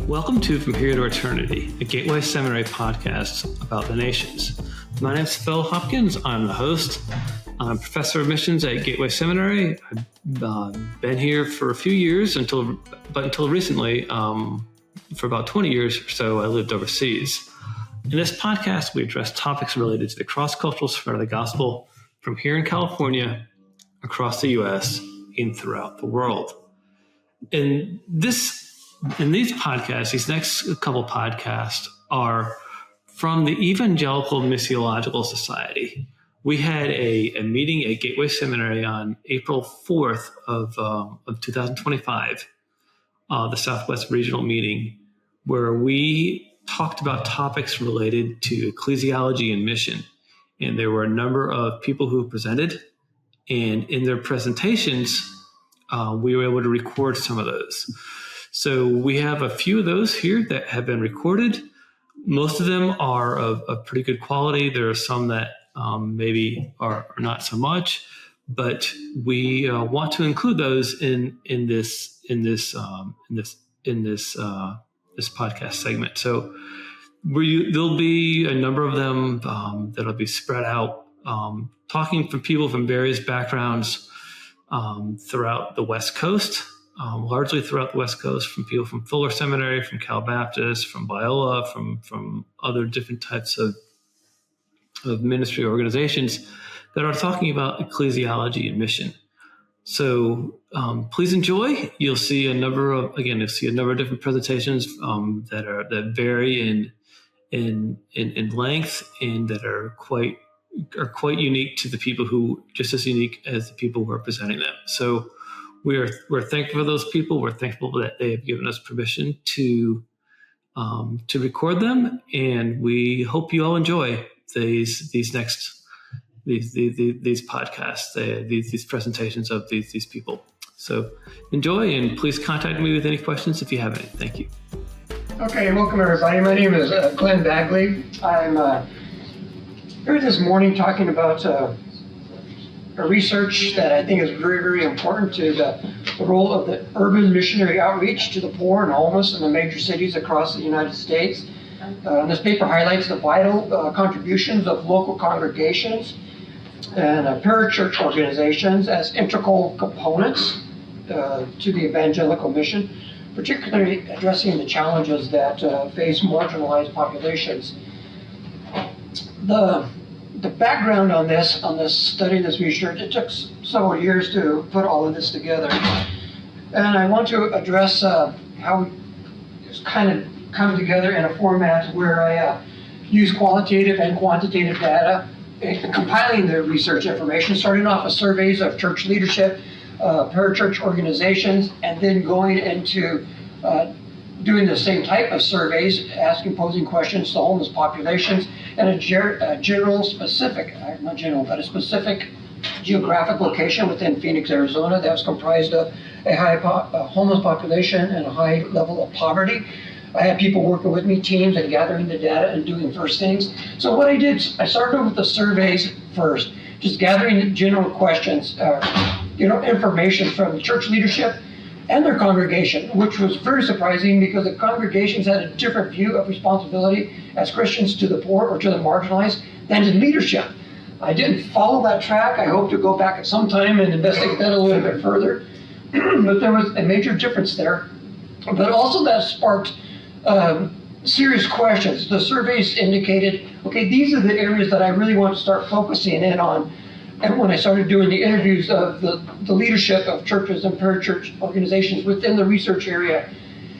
Welcome to From Here to Eternity, a Gateway Seminary podcast about the nations. My name is Phil Hopkins. I'm the host. I'm professor of missions at Gateway Seminary. I've been here for a few years until recently, for about 20 years or so, I lived overseas. In this podcast, we address topics related to the cross-cultural spread of the gospel from here in California, across the U.S., and throughout the world. In these podcasts, these next couple podcasts are from the Evangelical Missiological Society. We had a meeting at Gateway Seminary on April 4th of 2025, the Southwest Regional Meeting, where we talked about topics related to ecclesiology and mission. And there were a number of people who presented, and in their presentations, we were able to record some of those. So we have a few of those here that have been recorded. Most of them are of pretty good quality. There are some that maybe are not so much, but we want to include those in this podcast segment. So there'll be a number of them that'll be spread out, talking from people from various backgrounds throughout the West Coast. Largely throughout the West Coast, from people from Fuller Seminary, from Cal Baptist, from Biola, from other different types of ministry organizations that are talking about ecclesiology and mission. So please enjoy. You'll see a number of different presentations that vary in length and that are quite unique to the people who, just as unique as the people who are presenting them. So we're thankful for those people. We're thankful that they have given us permission to record them, and we hope you all enjoy these podcasts, these presentations of these people. So enjoy, and please contact me with any questions if you have any. Thank you. Okay, welcome everybody. My name is Glen Bagley. I'm here this morning talking about a research that I think is very, very important to the role of the urban missionary outreach to the poor and homeless in the major cities across the United States. This paper highlights the vital contributions of local congregations and parachurch organizations as integral components to the evangelical mission, particularly addressing the challenges that face marginalized populations. The background on this study, this research, it took several years to put all of this together. And I want to address how it's kind of come together in a format where I use qualitative and quantitative data in compiling the research information, starting off with surveys of church leadership, parachurch organizations, and then going into doing the same type of surveys, posing questions to homeless populations, and a specific geographic location within Phoenix, Arizona that was comprised of a high homeless population and a high level of poverty. I had people working with me, teams, and gathering the data and doing first things. So what I did, I started with the surveys first, just gathering general questions, information from church leadership and their congregation, which was very surprising because the congregations had a different view of responsibility as Christians to the poor or to the marginalized than to leadership. I didn't follow that track. I hope to go back at some time and investigate that a little bit further. But there was a major difference there. But also that sparked serious questions. The surveys indicated, okay, these are the areas that I really want to start focusing in on. And when I started doing the interviews of the leadership of churches and parachurch organizations within the research area,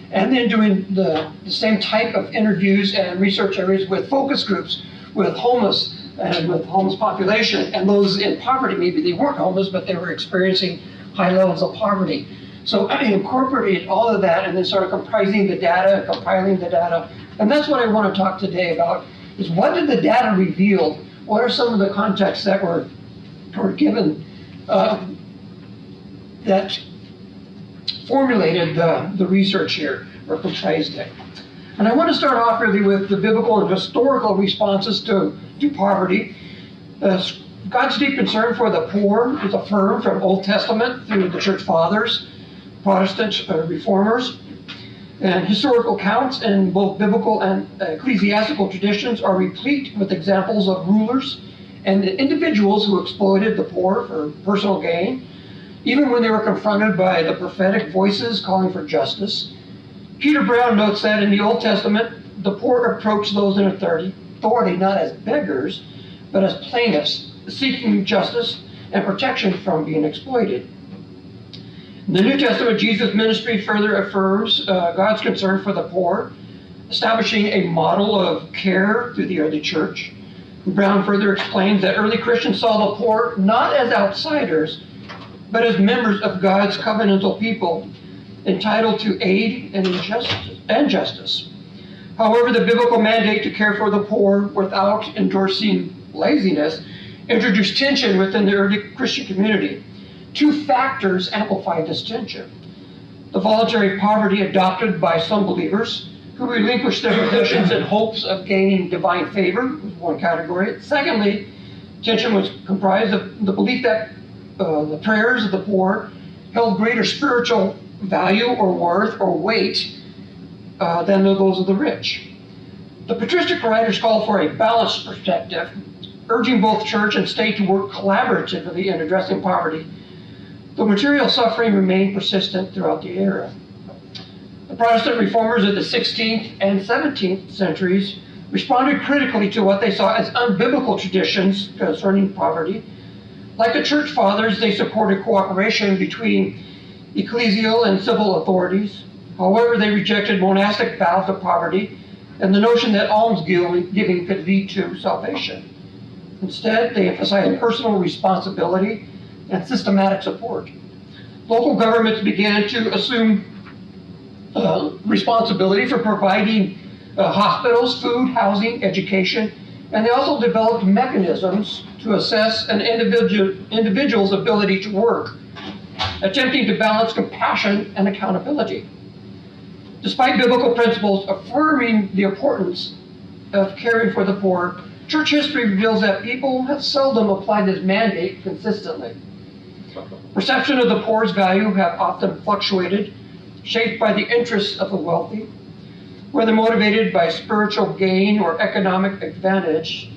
and then doing the same type of interviews and research areas with focus groups, with homeless and with homeless population, and those in poverty, maybe they weren't homeless, but they were experiencing high levels of poverty. So I incorporated all of that and then started compiling the data. And that's what I want to talk today about, is what did the data reveal? What are some of the contexts that were given that formulated the research here, or comprised it. And I want to start off really with the biblical and historical responses to poverty. God's deep concern for the poor is affirmed from Old Testament through the church fathers, Protestant reformers. And historical accounts in both biblical and ecclesiastical traditions are replete with examples of rulers and individuals who exploited the poor for personal gain, even when they were confronted by the prophetic voices calling for justice. Peter Brown notes that in the Old Testament, the poor approached those in authority not as beggars, but as plaintiffs, seeking justice and protection from being exploited. In the New Testament, Jesus' ministry further affirms God's concern for the poor, establishing a model of care through the early church. Brown further explains that early Christians saw the poor not as outsiders, but as members of God's covenantal people, entitled to aid and justice. However, the biblical mandate to care for the poor without endorsing laziness introduced tension within the early Christian community. Two factors amplified this tension: the voluntary poverty adopted by some believers who relinquished their possessions in hopes of gaining divine favor, was one category. Secondly, tension was comprised of the belief that the prayers of the poor held greater spiritual value or worth or weight than those of the rich. The patristic writers call for a balanced perspective, urging both church and state to work collaboratively in addressing poverty, though material suffering remained persistent throughout the era. The Protestant reformers of the 16th and 17th centuries responded critically to what they saw as unbiblical traditions concerning poverty. Like the church fathers, they supported cooperation between ecclesial and civil authorities. However, they rejected monastic vows of poverty and the notion that almsgiving could lead to salvation. Instead, they emphasized personal responsibility and systematic support. Local governments began to assume responsibility for providing hospitals, food, housing, education, and they also developed mechanisms to assess an individual's ability to work, attempting to balance compassion and accountability. Despite biblical principles affirming the importance of caring for the poor, church history reveals that people have seldom applied this mandate consistently. Perception of the poor's value have often fluctuated, shaped by the interests of the wealthy, whether motivated by spiritual gain or economic advantage.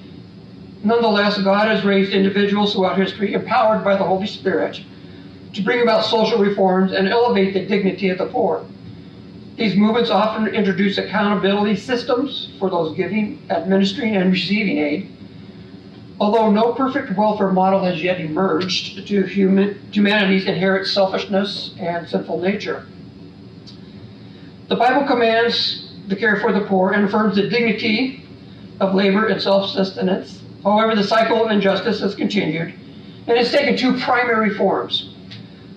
Nonetheless, God has raised individuals throughout history, empowered by the Holy Spirit, to bring about social reforms and elevate the dignity of the poor. These movements often introduce accountability systems for those giving, administering, and receiving aid. Although no perfect welfare model has yet emerged to humanity's inherent selfishness and sinful nature. The Bible commands the care for the poor and affirms the dignity of labor and self-sustenance. However, the cycle of injustice has continued, and it's taken two primary forms.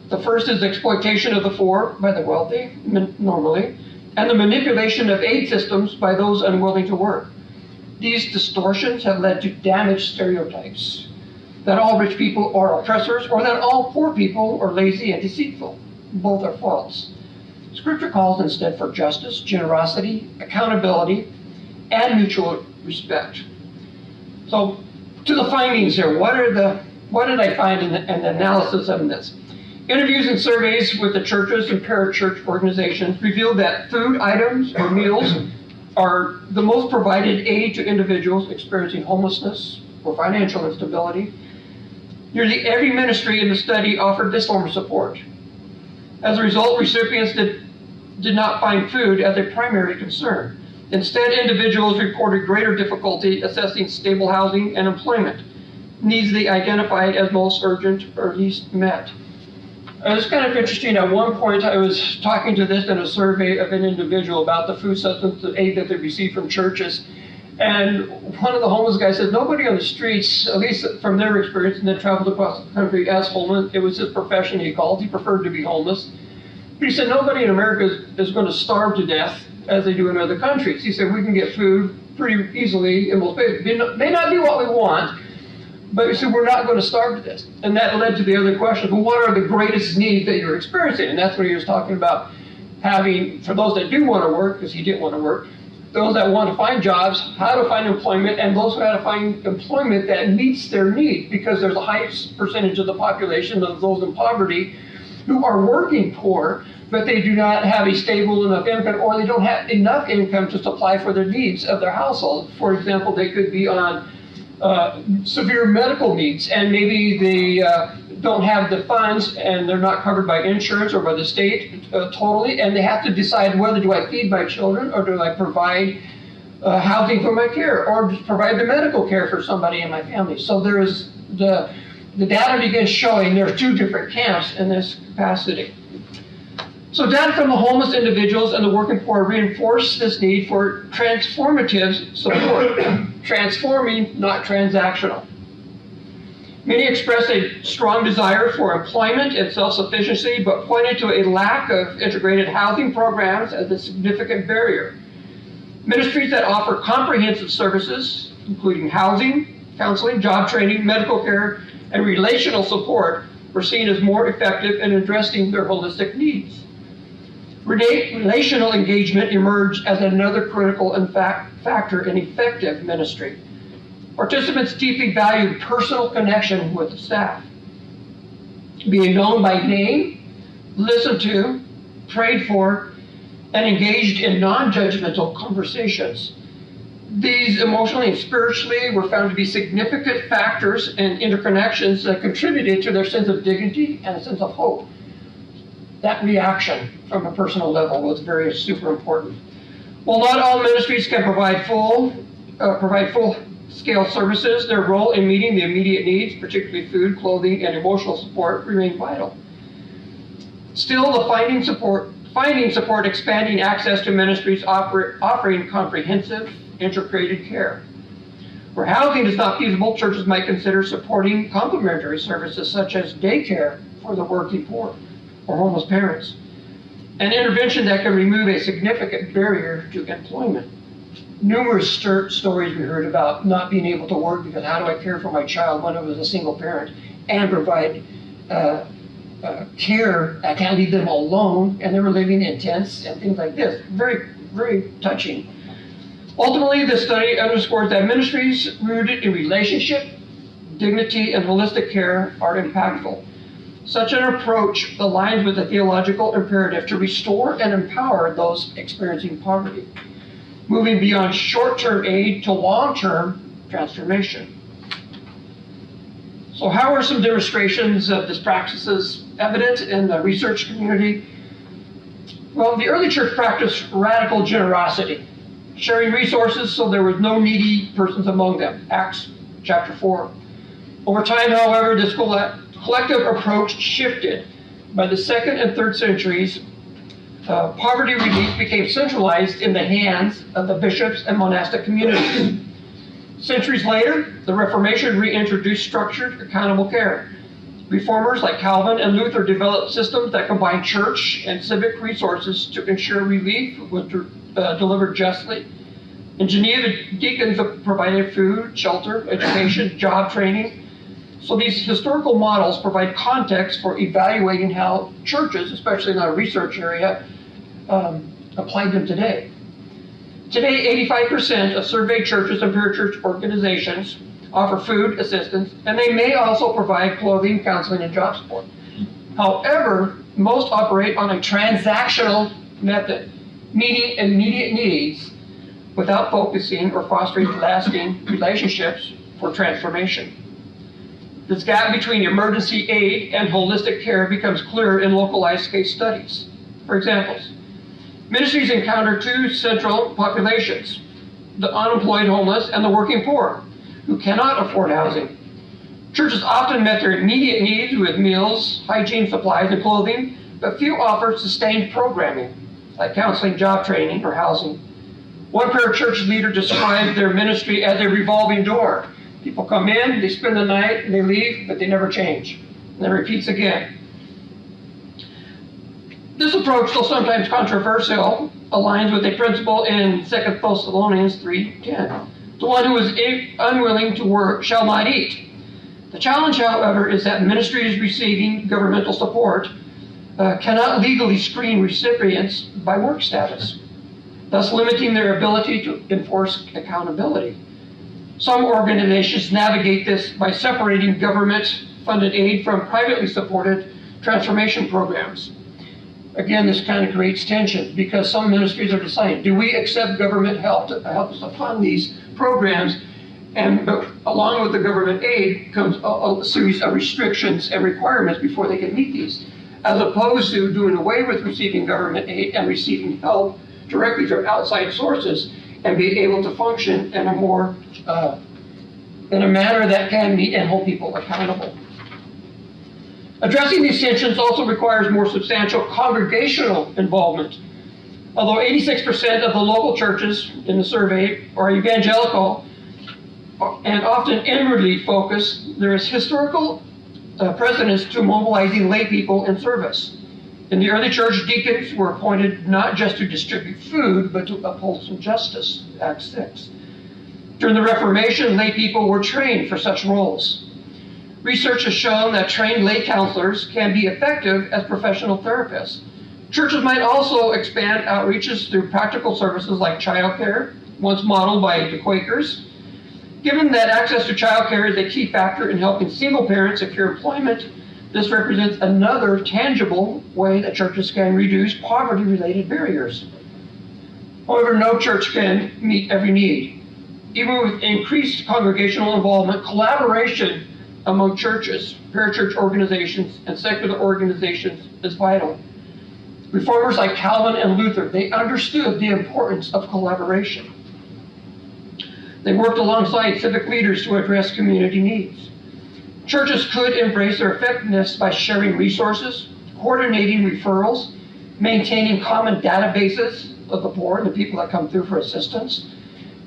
The first is the exploitation of the poor by the wealthy, normally, and the manipulation of aid systems by those unwilling to work. These distortions have led to damaged stereotypes that all rich people are oppressors or that all poor people are lazy and deceitful. Both are false. Scripture calls instead for justice, generosity, accountability, and mutual respect. So, to the findings here, what did I find in the analysis of this? Interviews and surveys with the churches and parachurch organizations revealed that food items or meals are the most provided aid to individuals experiencing homelessness or financial instability. Nearly every ministry in the study offered this form of support. As a result, recipients did not find food as a primary concern. Instead, individuals reported greater difficulty assessing stable housing and employment, needs they identified as most urgent or least met. It was kind of interesting. At one point, I was talking to this in a survey of an individual about the food substance aid that they received from churches. And one of the homeless guys said, nobody on the streets, at least from their experience, and then traveled across the country as homeless. It was his profession he called. He preferred to be homeless. But he said, nobody in America is going to starve to death as they do in other countries. He said, we can get food pretty easily in most places. It may not be what we want, but he said, we're not going to starve to death. And that led to the other question, well, what are the greatest needs that you're experiencing? And that's what he was talking about, having, for those that do want to work, because he didn't want to work, those that want to find jobs, how to find employment, and those who have to find employment that meets their need, because there's a high percentage of the population of those in poverty who are working poor, but they do not have a stable enough income, or they don't have enough income to supply for their needs of their household. For example, they could be on severe medical needs, and maybe they don't have the funds, and they're not covered by insurance or by the state totally, and they have to decide whether do I feed my children, or do I provide housing for my care, or provide the medical care for somebody in my family. So there is the data begins showing there are two different camps in this capacity. So data from the homeless individuals and the working poor reinforce this need for transformative support. Transforming, not transactional. Many expressed a strong desire for employment and self-sufficiency, but pointed to a lack of integrated housing programs as a significant barrier. Ministries that offer comprehensive services, including housing, counseling, job training, medical care, and relational support, were seen as more effective in addressing their holistic needs. Relational engagement emerged as another critical factor in effective ministry. Participants deeply valued personal connection with the staff, being known by name, listened to, prayed for, and engaged in non-judgmental conversations. These emotionally and spiritually were found to be significant factors and interconnections that contributed to their sense of dignity and a sense of hope. That reaction from a personal level was very super important. While not all ministries can provide full-scale services, their role in meeting the immediate needs, particularly food, clothing, and emotional support, remain vital. Still, the finding support expanding access to ministries offering comprehensive, integrated care. Where housing is not feasible, churches might consider supporting complementary services such as daycare for the working poor or homeless parents, an intervention that can remove a significant barrier to employment. Numerous stories we heard about not being able to work because how do I care for my child when I was a single parent and provide care? I can't leave them alone, and they were living in tents and things like this. Very, very touching. Ultimately, this study underscores that ministries rooted in relationship, dignity, and holistic care are impactful. Such an approach aligns with the theological imperative to restore and empower those experiencing poverty, moving beyond short-term aid to long-term transformation. So how are some demonstrations of this practices evident in the research community? Well, the early church practiced radical generosity, sharing resources so there was no needy persons among them, Acts chapter 4. Over time, however, this collective approach shifted. By the 2nd and 3rd centuries, poverty relief became centralized in the hands of the bishops and monastic communities. Centuries later, the Reformation reintroduced structured, accountable care. Reformers like Calvin and Luther developed systems that combined church and civic resources to ensure relief was delivered justly. In Geneva, deacons provided food, shelter, education, job training. So these historical models provide context for evaluating how churches, especially in our research area, apply them today. Today, 85% of surveyed churches and parachurch organizations offer food assistance, and they may also provide clothing, counseling, and job support. However, most operate on a transactional method, meeting immediate needs without focusing or fostering lasting relationships for transformation. This gap between emergency aid and holistic care becomes clear in localized case studies. For examples, ministries encounter two central populations, the unemployed homeless and the working poor, who cannot afford housing. Churches often met their immediate needs with meals, hygiene supplies, and clothing, but few offer sustained programming, like counseling, job training, or housing. One parachurch leader described their ministry as a revolving door. People come in, they spend the night, and they leave, but they never change. And then repeats again. This approach, though sometimes controversial, aligns with a principle in 2 Thessalonians 3:10. The one who is unwilling to work shall not eat. The challenge, however, is that ministries receiving governmental support cannot legally screen recipients by work status, thus limiting their ability to enforce accountability. Some organizations navigate this by separating government-funded aid from privately supported transformation programs. Again, this kind of creates tension because some ministries are deciding, do we accept government help to help us to fund these programs? And along with the government aid comes a series of restrictions and requirements before they can meet these, as opposed to doing away with receiving government aid and receiving help directly from outside sources and being able to function in a more in a manner that can meet and hold people accountable. Addressing these tensions also requires more substantial congregational involvement. Although 86% of the local churches in the survey are evangelical and often inwardly focused, there is historical precedence to mobilizing lay people in service. In the early church, deacons were appointed not just to distribute food, but to uphold some justice, Acts 6. During the Reformation, lay people were trained for such roles. Research has shown that trained lay counselors can be effective as professional therapists. Churches might also expand outreaches through practical services like childcare, once modeled by the Quakers. Given that access to childcare is a key factor in helping single parents secure employment, this represents another tangible way that churches can reduce poverty-related barriers. However, no church can meet every need. Even with increased congregational involvement, collaboration among churches, parachurch organizations, and secular organizations is vital. Reformers like Calvin and Luther, they understood the importance of collaboration. They worked alongside civic leaders to address community needs. Churches could embrace their effectiveness by sharing resources, coordinating referrals, maintaining common databases of the poor and the people that come through for assistance,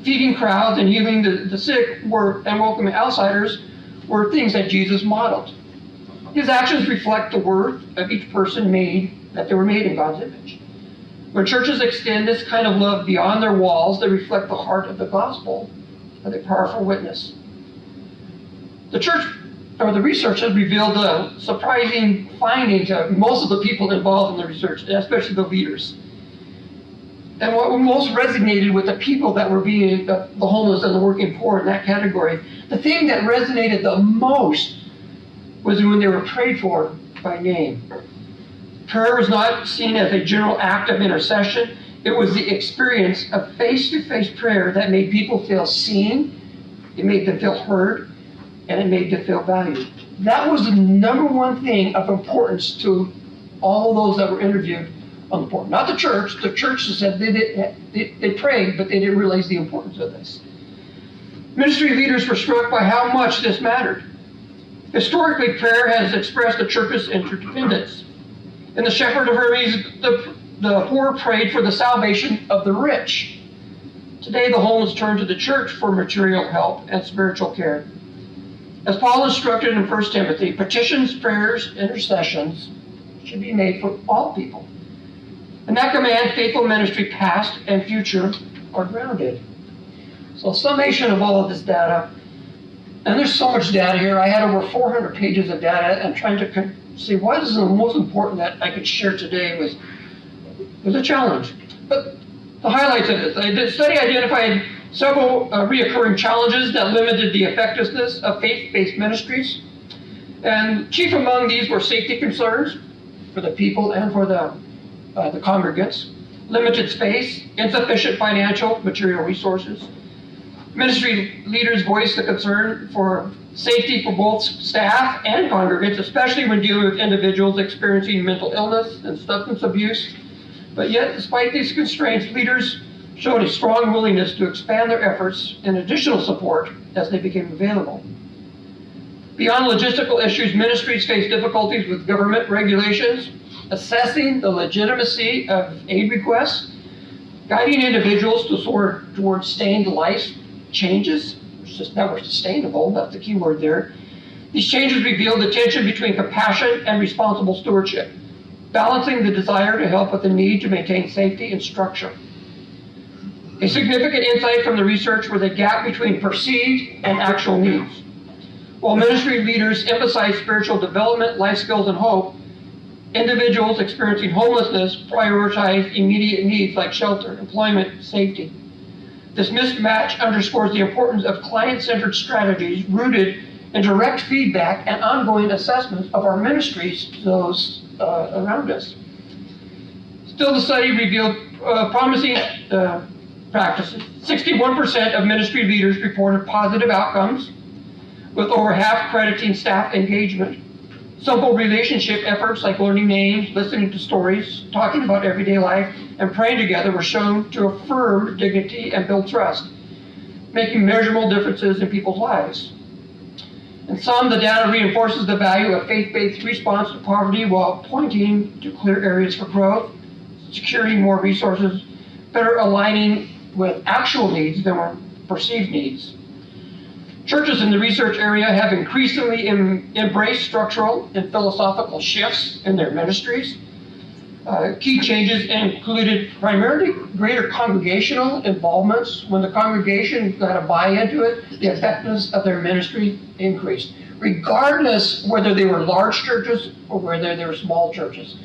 feeding crowds and healing the sick and welcoming outsiders were things that Jesus modeled. His actions reflect the worth of each person that they were made in God's image. When churches extend this kind of love beyond their walls, they reflect the heart of the gospel as a powerful witness. The research has revealed a surprising finding to most of the people involved in the research, especially the leaders. And what most resonated with the people that were being the homeless and the working poor in that category, the thing that resonated the most was when they were prayed for by name. Prayer was not seen as a general act of intercession. It was the experience of face-to-face prayer that made people feel seen, it made them feel heard, and it made them feel valued. That was the number one thing of importance to all those that were interviewed on the board. Not the church. The church said they prayed, but they didn't realize the importance of this. Ministry leaders were struck by how much this mattered. Historically, prayer has expressed the church's interdependence. In the Shepherd of Hermes, the poor prayed for the salvation of the rich. Today, the homeless turn to the church for material help and spiritual care. As Paul instructed in 1 Timothy, petitions, prayers, intercessions should be made for all people. In that command, faithful ministry past and future are grounded. So summation of all of this data, and there's so much data here. I had over 400 pages of data and trying to see what is the most important that I could share today was a challenge. But the highlights of this, the study identified several reoccurring challenges that limited the effectiveness of faith-based ministries. And chief among these were safety concerns for the people and for the congregants, limited space, insufficient financial, material resources. Ministry leaders voiced the concern for safety for both staff and congregants, especially when dealing with individuals experiencing mental illness and substance abuse. But yet, despite these constraints, leaders showed a strong willingness to expand their efforts and additional support as they became available. Beyond logistical issues, ministries face difficulties with government regulations, assessing the legitimacy of aid requests, guiding individuals towards sustained life changes, that were sustainable, that's the key word there. These changes reveal the tension between compassion and responsible stewardship, balancing the desire to help with the need to maintain safety and structure. A significant insight from the research was the gap between perceived and actual needs. While ministry leaders emphasize spiritual development, life skills, and hope, individuals experiencing homelessness prioritize immediate needs like shelter, employment, safety. This mismatch underscores the importance of client-centered strategies rooted in direct feedback and ongoing assessment of our ministries to those around us. Still, the study revealed promising practices. 61% of ministry leaders reported positive outcomes, with over half crediting staff engagement. Simple relationship efforts like learning names, listening to stories, talking about everyday life, and praying together were shown to affirm dignity and build trust, making measurable differences in people's lives. In some, the data reinforces the value of faith-based response to poverty while pointing to clear areas for growth, securing more resources, better aligning with actual needs than perceived needs. Churches in the research area have increasingly embraced structural and philosophical shifts in their ministries. Key changes included primarily greater congregational involvements. When the congregation got a buy into it, the effectiveness of their ministry increased, regardless whether they were large churches or whether they were small churches.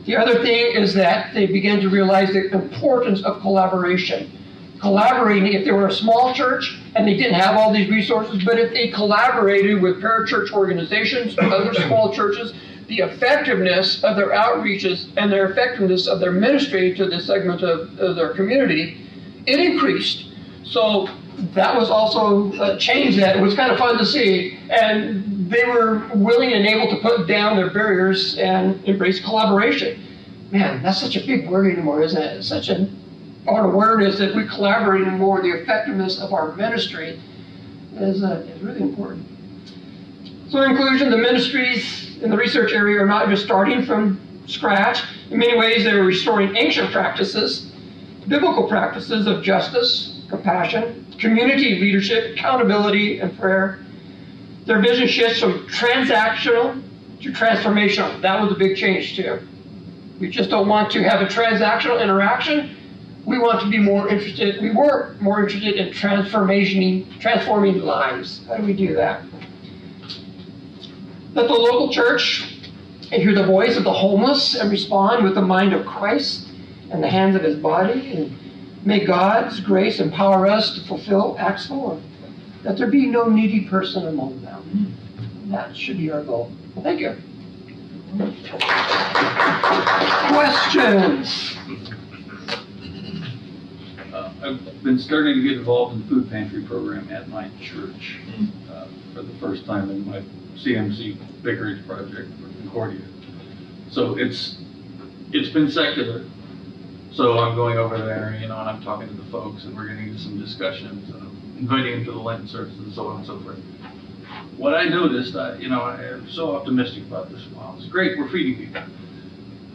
The other thing is that they began to realize the importance of collaboration. Collaborating, if they were a small church and they didn't have all these resources, but if they collaborated with parachurch organizations or other small churches, the effectiveness of their outreaches and their effectiveness of their ministry to this segment of their community, it increased. So that was also a change that was kind of fun to see. And they were willing and able to put down their barriers and embrace collaboration. Man, that's such a big word anymore, isn't it? It's such an awareness that we collaborate more. The effectiveness of our ministry is really important. So in conclusion, the ministries in the research area are not just starting from scratch. In many ways, they're restoring ancient practices, biblical practices of justice, compassion, community leadership, accountability, and prayer. Their vision shifts from transactional to transformational. That was a big change too. We just don't want to have a transactional interaction. We want to be more interested, we were more interested in transforming lives. How do we do that? Let the local church hear the voice of the homeless and respond with the mind of Christ and the hands of his body. And may God's grace empower us to fulfill Acts 4. That there be no needy person among them. That should be our goal. Well, thank you. Questions? I've been starting to get involved in the food pantry program at my church for the first time in my CMC Vicarage project for Concordia. So it's been secular. So I'm going over there, and I'm talking to the folks, and we're getting into some discussions, inviting them to the Lenten services, and so on and so forth. What I noticed, I'm so optimistic about this. Wow, it's great, we're feeding people.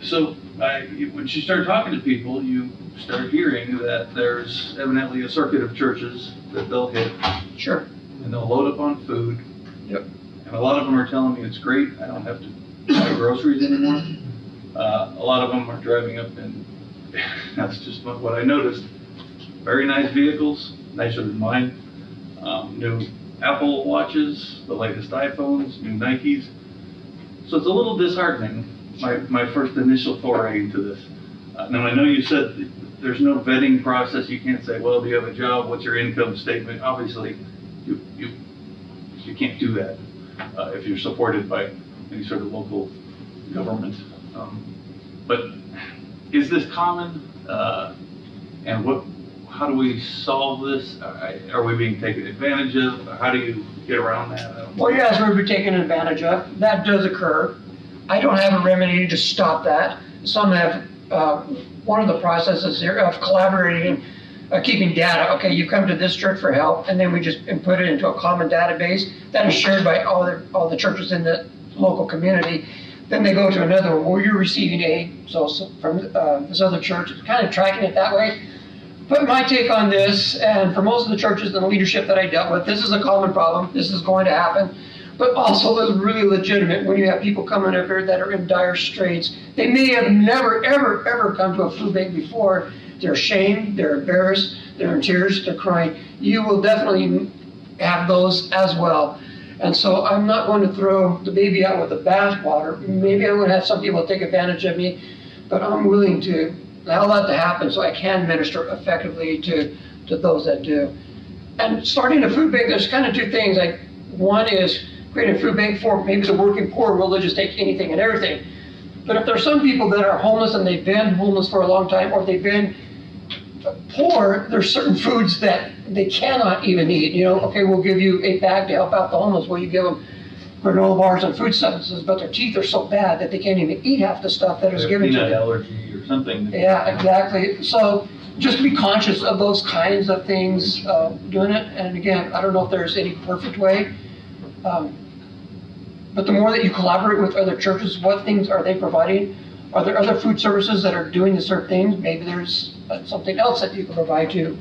So when you start talking to people, you start hearing that there's evidently a circuit of churches that they'll hit. Sure. And they'll load up on food. Yep. And a lot of them are telling me it's great, I don't have to buy groceries anymore. A lot of them are driving up in, that's just what I noticed, very nice vehicles, nicer than mine, new Apple Watches, the latest iPhones, new Nikes. So it's a little disheartening, my first initial foray into this. Now I know you said there's no vetting process, you can't say, well, do you have a job, what's your income statement? Obviously, you can't do that if you're supported by any sort of local government. But is this common? And how do we solve this? Are we being taken advantage of? How do you get around that? Well, yes, we're being taken advantage of. That does occur. I don't have a remedy to stop that. Some have, one of the processes here of collaborating, keeping data. Okay, you come to this church for help, and then we just put it into a common database that is shared by all the churches in the local community. Then they go to another one where you're receiving aid. So from this other church, kind of tracking it that way. But my take on this, and for most of the churches and the leadership that I dealt with, this is a common problem. This is going to happen. But also it's really legitimate when you have people coming up here that are in dire straits. They may have never, ever, ever come to a food bank before. They're ashamed, they're embarrassed, they're in tears, they're crying. You will definitely have those as well. And so I'm not going to throw the baby out with the bathwater. Maybe I'm going to have some people take advantage of me, but I'm willing to allow that to happen so I can minister effectively to those that do. And starting a food bank, there's kind of two things. Like, one is creating a food bank for maybe the working poor. We'll just take anything and everything. But if there's some people that are homeless and they've been homeless for a long time, or they've been poor, there's certain foods that they cannot even eat. You know, okay, we'll give you a bag to help out the homeless. Well, you give them granola bars and food substances, but their teeth are so bad that they can't even eat half the stuff that is given to them. Peanut allergy or something. Yeah, exactly. So just be conscious of those kinds of things, doing it. And again, I don't know if there's any perfect way, but the more that you collaborate with other churches, what things are they providing? Are there other food services that are doing the certain things? Maybe there's something else that you can provide too.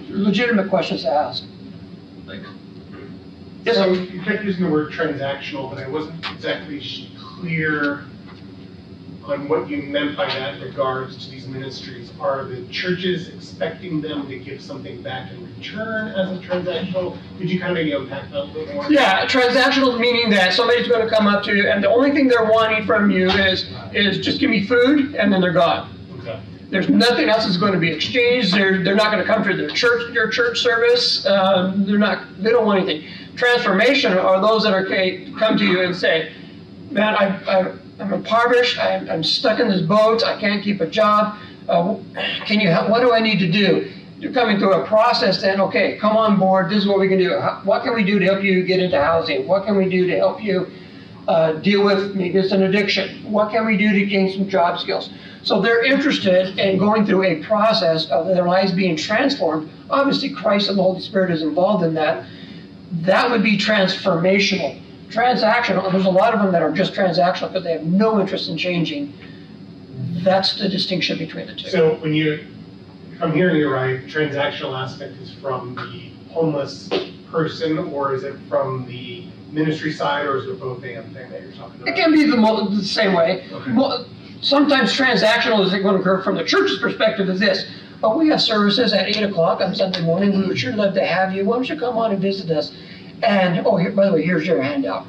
Legitimate questions to ask. Thanks. Yes, So sir. you kept using the word transactional, but I wasn't exactly clear on what you meant by that in regards to these ministries. Are the churches expecting them to give something back in return as a transactional? Could you kind of maybe unpack that a little more? Yeah, transactional meaning that somebody's going to come up to you and the only thing they're wanting from you is just give me food and then they're gone. Okay. There's nothing else that's going to be exchanged. They're not going to come to your church service. They don't want anything. Transformation are those that are come to you and say, man, I'm impoverished. I'm stuck in this boat. I can't keep a job. Can you help? What do I need to do? You're coming through a process then, okay, come on board. This is what we can do. What can we do to help you get into housing? What can we do to help you deal with maybe it's an addiction? What can we do to gain some job skills? So they're interested in going through a process of their lives being transformed. Obviously, Christ and the Holy Spirit is involved in that. That would be transformational. Transactional, there's a lot of them that are just transactional because they have no interest in changing. That's the distinction between the two. So if I'm hearing you right, transactional aspect is from the homeless person, or is it from the ministry side, or is it both and thing that you're talking about? It can be the same way. Okay. Well, sometimes transactional is going to occur from the church's perspective is this. Oh, we have services at 8 o'clock on Sunday morning. We would sure love to have you. Why don't you come on and visit us? And, oh, by the way, here's your handout.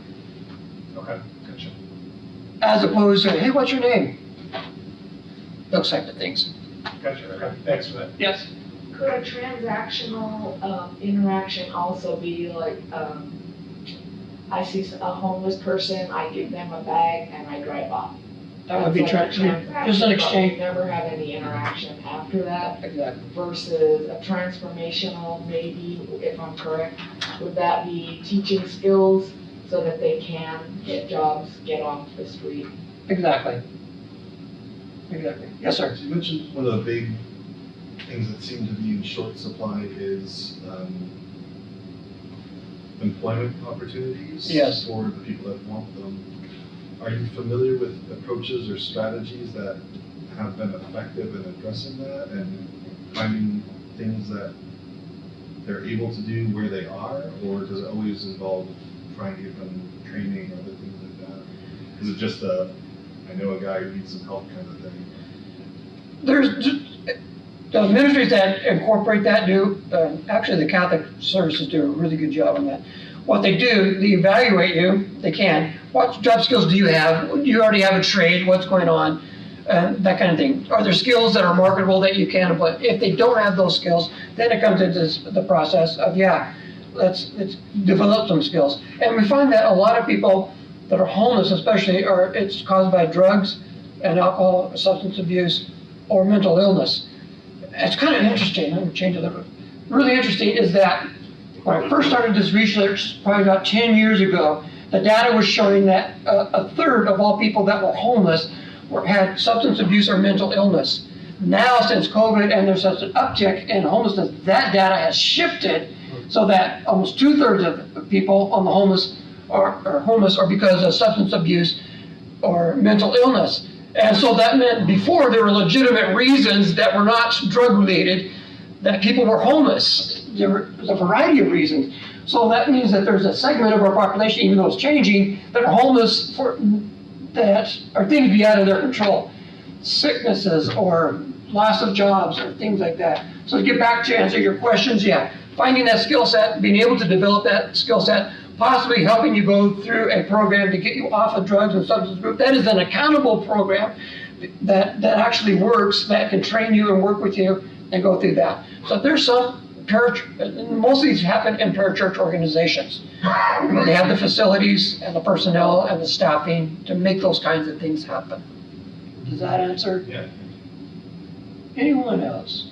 Okay, gotcha. As opposed to, hey, what's your name? Those type of things. Gotcha, okay, thanks for that. Yes. Could a transactional interaction also be like, I see a homeless person, I give them a bag and I drive off? That would be That's like a transaction, just an but exchange. we never have any interaction after that. Exactly. Versus a transformational, maybe, if I'm correct, would that be teaching skills so that they can get jobs, get off the street? Exactly. Yes, sir. So you mentioned one of the big things that seem to be in short supply is employment opportunities Yes. for the people that want them. Are you familiar with approaches or strategies that have been effective in addressing that and finding things that they're able to do where they are, or does it always involve trying to give them training or other things like that? Is it just I know a guy who needs some help kind of thing? There's the ministries that incorporate that do, actually the Catholic services do a really good job on that. What they do, they evaluate you, they can. What job skills do you have? Do you already have a trade? What's going on? That kind of thing. Are there skills that are marketable that you can apply? If they don't have those skills, then it comes into the process of, let's develop some skills. And we find that a lot of people that are homeless especially, it's caused by drugs and alcohol, substance abuse, or mental illness. It's kind of interesting. Let me change it a little bit. Really interesting is that when I first started this research, probably about 10 years ago, the data was showing that a third of all people that were homeless had substance abuse or mental illness. Now, since COVID and there's such an uptick in homelessness, that data has shifted so that almost 2/3 of people on the homeless are homeless or because of substance abuse or mental illness. And so that meant before there were legitimate reasons that were not drug related that people were homeless. There was a variety of reasons. So that means that there's a segment of our population, even though it's changing, that are homeless that are things beyond of their control. Sicknesses or loss of jobs or things like that. So to get back to answer your questions, finding that skill set, being able to develop that skill set, possibly helping you go through a program to get you off of drugs and substance abuse. That is an accountable program that actually works, that can train you and work with you and go through that. So there's some most of these happen in parachurch organizations. They have the facilities and the personnel and the staffing to make those kinds of things happen. Does that answer? Yeah. Anyone else?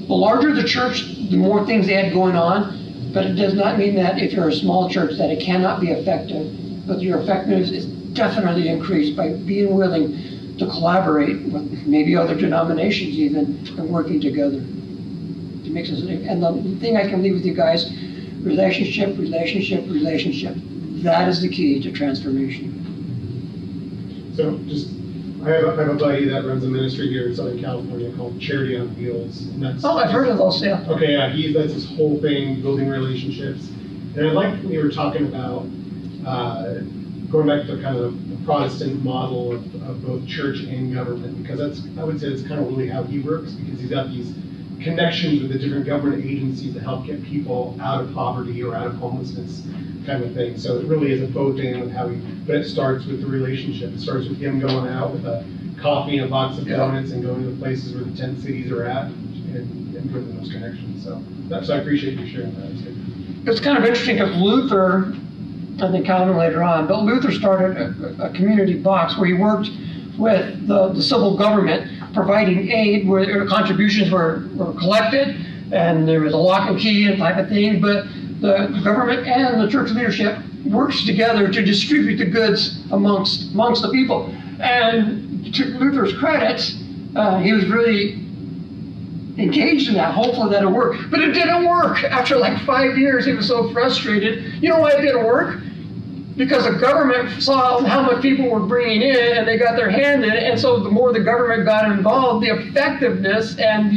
The larger the church, the more things they had going on, but it does not mean that if you're a small church that it cannot be effective, but your effectiveness is definitely increased by being willing to collaborate with maybe other denominations even and working together. It makes us, and the thing I can leave with you guys, relationship, relationship, relationship. That is the key to transformation. So just, I have a buddy that runs a ministry here in Southern California called Charity on Wheels. And that's, Oh, I've heard of those, yeah. okay, yeah, that's his whole thing, building relationships. And I like when you were talking about going back to kind of the Protestant model of both church and government, because I would say that's kind of really how he works, because he's got these connections with the different government agencies to help get people out of poverty or out of homelessness kind of thing. So it really is a both and with how but it starts with the relationship. It starts with him going out with a coffee and a box of donuts and going to the places where the tent cities are at and building those connections. So I appreciate you sharing that. It's kind of interesting because Luther, I think Calvin later on, but Luther started a community box where he worked with the civil government providing aid where contributions were collected and there was a lock and key and type of thing, but the government and the church leadership works together to distribute the goods amongst the people. And to Luther's credit, he was really engaged in that, hopeful that it worked. But it didn't work. After like 5 years, he was so frustrated. You know why it didn't work? Because the government saw how much people were bringing in and they got their hand in it. And so the more the government got involved, the effectiveness and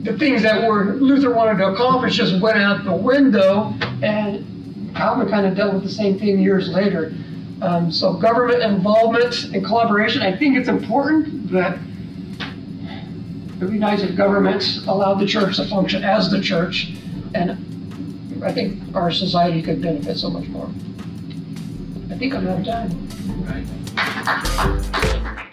the things that Luther wanted to accomplish just went out the window. And Calvin kind of dealt with the same thing years later. So government involvement and collaboration, I think it's important, but it would be nice if governments allowed the church to function as the church, and I think our society could benefit so much more. I think I'm out of time. Right.